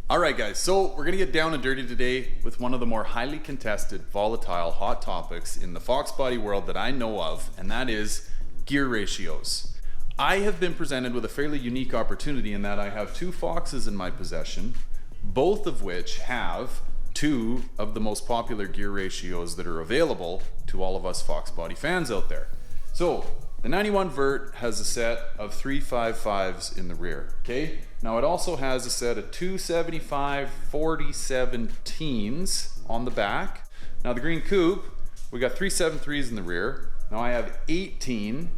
All right, guys, so we're gonna get down and dirty today with one of the more highly contested, volatile, hot topics in the Foxbody world that I know of, and that is gear ratios. I have been presented with a fairly unique opportunity in that I have two Foxes in my possession, both of which have two of the most popular gear ratios that are available to all of us Foxbody fans out there. So the 91 Vert has a set of 355s in the rear, okay? Now it also has a set of 275 4017s on the back. Now the green coupe, we got 373s in the rear. Now I have 18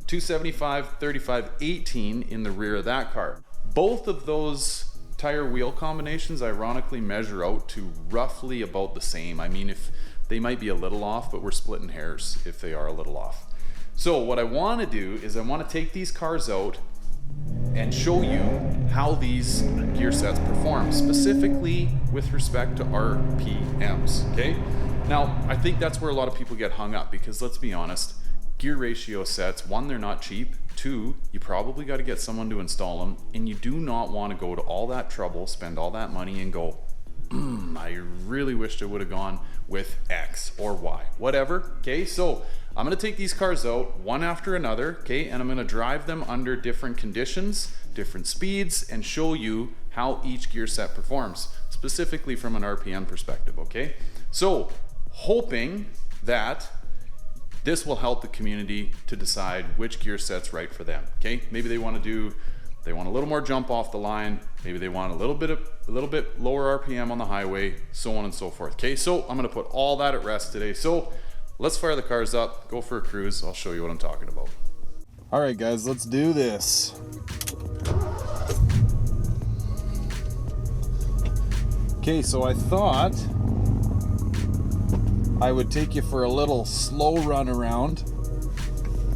275 35 18 in the rear of that car. Both of those tire wheel combinations ironically measure out to roughly about the same. I mean, if they might be a little off, but we're splitting hairs if they are a little off. So what I want to do is I want to take these cars out and show you how these gear sets perform, specifically with respect to RPMs, okay? Now, I think that's where a lot of people get hung up because let's be honest, gear ratio sets, one, they're not cheap. Two, you probably got to get someone to install them, and you do not want to go to all that trouble, spend all that money and go, I really wished I would have gone with X or Y, whatever, okay? So I'm gonna take these cars out one after another, okay? And I'm gonna drive them under different conditions, different speeds, and show you how each gear set performs, specifically from an RPM perspective, okay? So hoping that this will help the community to decide which gear set's right for them, okay? Maybe they want a little more jump off the line, maybe they want a little bit lower RPM on the highway, so on and so forth, okay? So I'm gonna put all that at rest today. So let's fire the cars up, go for a cruise, I'll show you what I'm talking about. All right, guys, let's do this. Okay, so I thought I would take you for a little slow run around.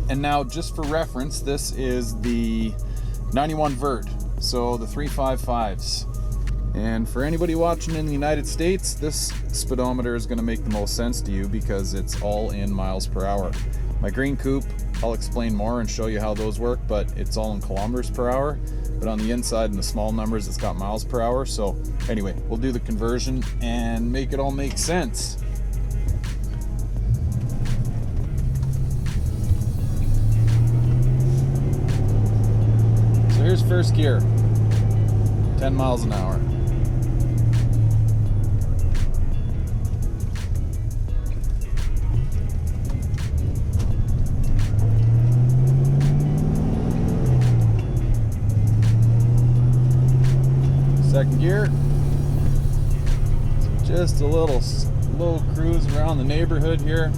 And now, just for reference, this is the 91 Vert, so the 355s. And for anybody watching in the United States, this speedometer is going to make the most sense to you because it's all in miles per hour. My green coupe, I'll explain more and show you how those work, but it's all in kilometers per hour. But on the inside in the small numbers, it's got miles per hour. So anyway, we'll do the conversion and make it all make sense. So here's first gear, 10 miles an hour. Second gear, just a little cruise around the neighborhood here,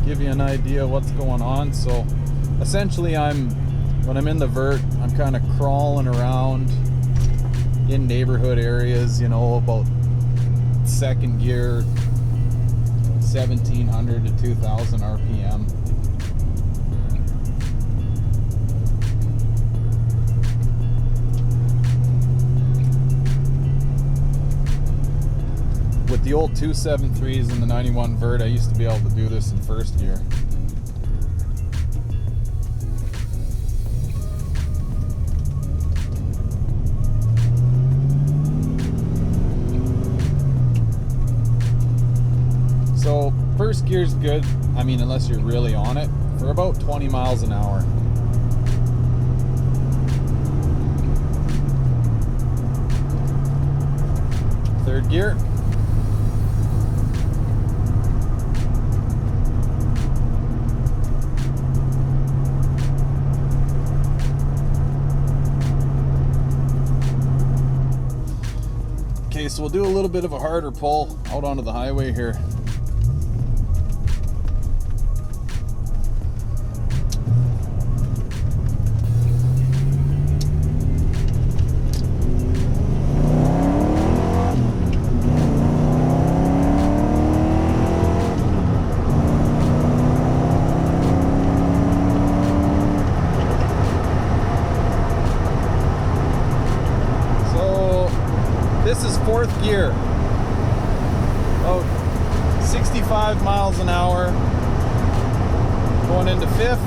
give you an idea what's going on. So essentially when I'm in the Vert, I'm kind of crawling around in neighborhood areas, you know, about second gear, 1700 to 2000 RPM. With the old 273s and the 91 Vert, I used to be able to do this in first gear. So first gear's good, I mean, unless you're really on it, for about 20 miles an hour. Third gear. Okay, so we'll do a little bit of a harder pull out onto the highway here. This is fourth gear, about 65 miles an hour, going into fifth.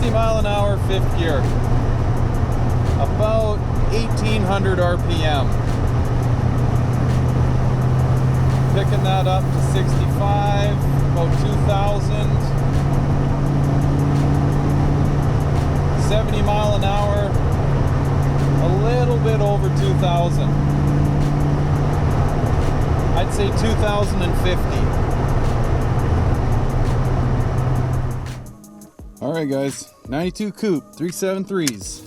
70 mile an hour, fifth gear. About 1800 RPM. Picking that up to 65, about 2000. 70 mile an hour, a little bit over 2000. I'd say 2050. All right, guys, 92 coupe, 373s.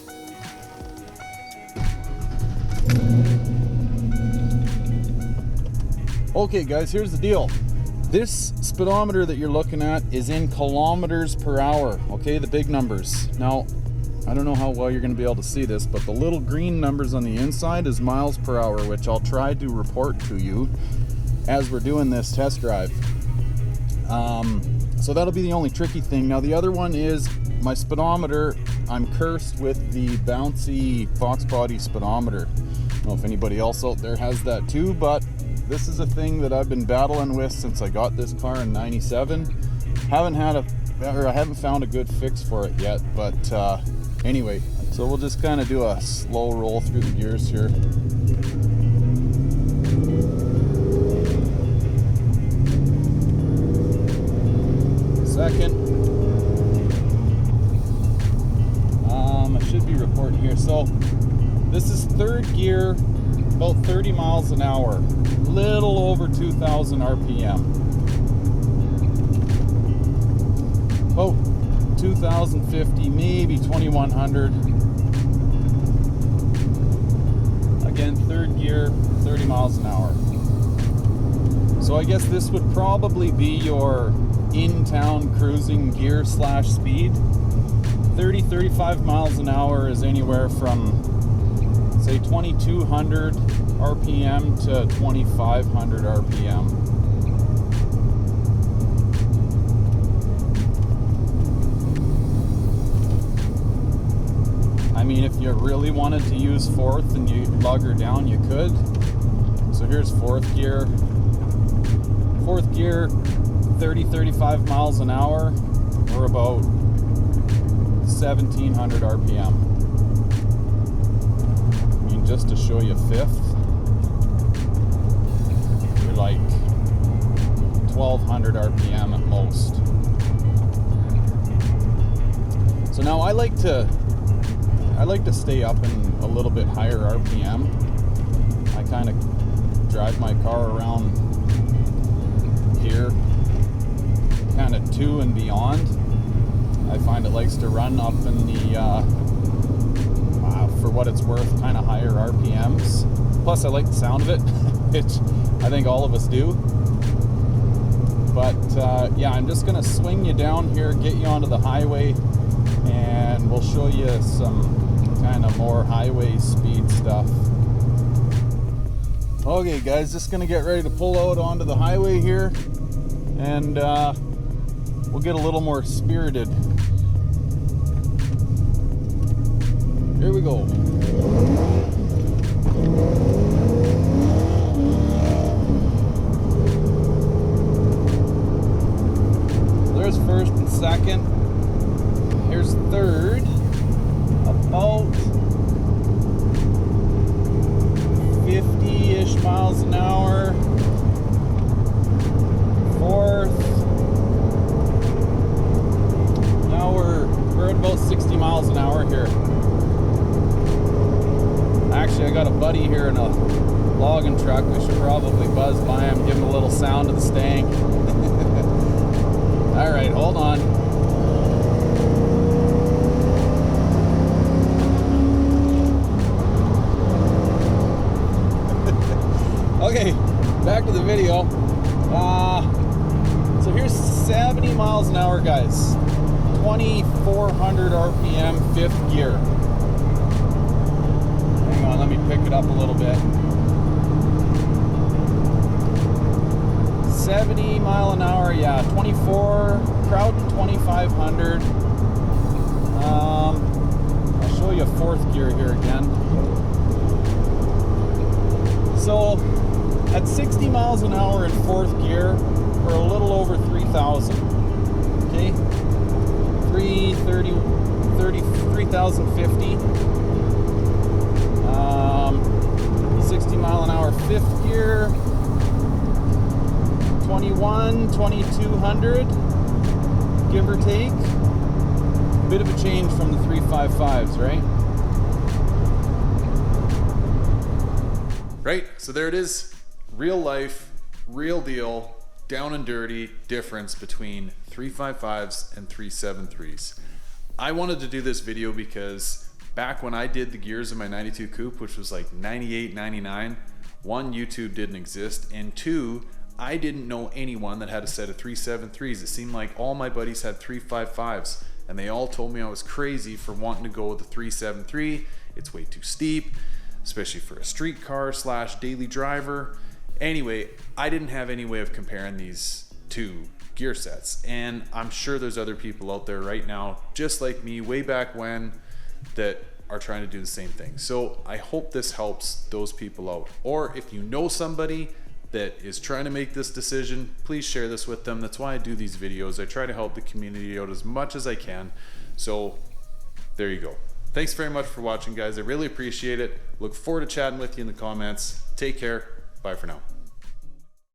Okay, guys, here's the deal. This speedometer that you're looking at is in kilometers per hour, okay, the big numbers. Now, I don't know how well you're going to be able to see this, but the little green numbers on the inside is miles per hour, which I'll try to report to you as we're doing this test drive. So that'll be the only tricky thing. Now, the other one is my speedometer. I'm cursed with the bouncy Foxbody speedometer. I don't know if anybody else out there has that too, but this is a thing that I've been battling with since I got this car in '97. I haven't found a good fix for it yet, but anyway, so we'll just kind of do a slow roll through the gears here. Second. I should be reporting here. So this is third gear, about 30 miles an hour, little over 2000 RPM. About 2050, maybe 2100. Again, third gear, 30 miles an hour. So I guess this would probably be your in-town cruising gear / speed. 30-35 miles an hour is anywhere from, say, 2200 RPM to 2500 RPM. I mean, if you really wanted to use fourth and you lug her down, you could. So here's fourth gear. Fourth gear, 30-35 miles an hour, or about 1700 RPM. I mean, just to show you fifth, you're like 1200 RPM at most. So now I like to stay up in a little bit higher RPM. I kind of drive my car around here, kind of 2 and beyond. I find it likes to run up in the, for what it's worth, kind of higher RPMs. Plus, I like the sound of it, which I think all of us do. But yeah, I'm just gonna swing you down here, get you onto the highway, and we'll show you some kind of more highway speed stuff. Okay, guys, just gonna get ready to pull out onto the highway here, and we'll get a little more spirited. Here we go. There's first and second. Here's third. About 50-ish miles an hour. Fourth. Now we're at about 60 miles an hour here. Actually, I got a buddy here in a logging truck. We should probably buzz by him, give him a little sound of the stank. All right, hold on. Okay, back to the video. So here's 70 miles an hour, guys. 2400 RPM, fifth gear. Hang on, let me pick it up a little bit. 70 mile an hour, yeah, 24, crowding 2500. I'll show you fourth gear here again. So at 60 miles an hour in fourth gear, we're a little over 3,000. Okay, 330, 3050. 60 mile an hour fifth gear. 2200, give or take. Bit of a change from the 355s, right? Right, so there it is. Real life, real deal, down and dirty difference between 355s and 373s. I wanted to do this video because back when I did the gears in my 92 coupe, which was like 98, 99, one, YouTube didn't exist, and two, I didn't know anyone that had a set of 373s. It seemed like all my buddies had 355s, and they all told me I was crazy for wanting to go with a 373. It's way too steep, especially for a street car / daily driver. Anyway, I didn't have any way of comparing these two gear sets, and I'm sure there's other people out there right now, just like me, way back when, that are trying to do the same thing. So I hope this helps those people out. Or if you know somebody that is trying to make this decision, please share this with them. That's why I do these videos. I try to help the community out as much as I can. So there you go. Thanks very much for watching, guys. I really appreciate it. Look forward to chatting with you in the comments. Take care. Bye for now.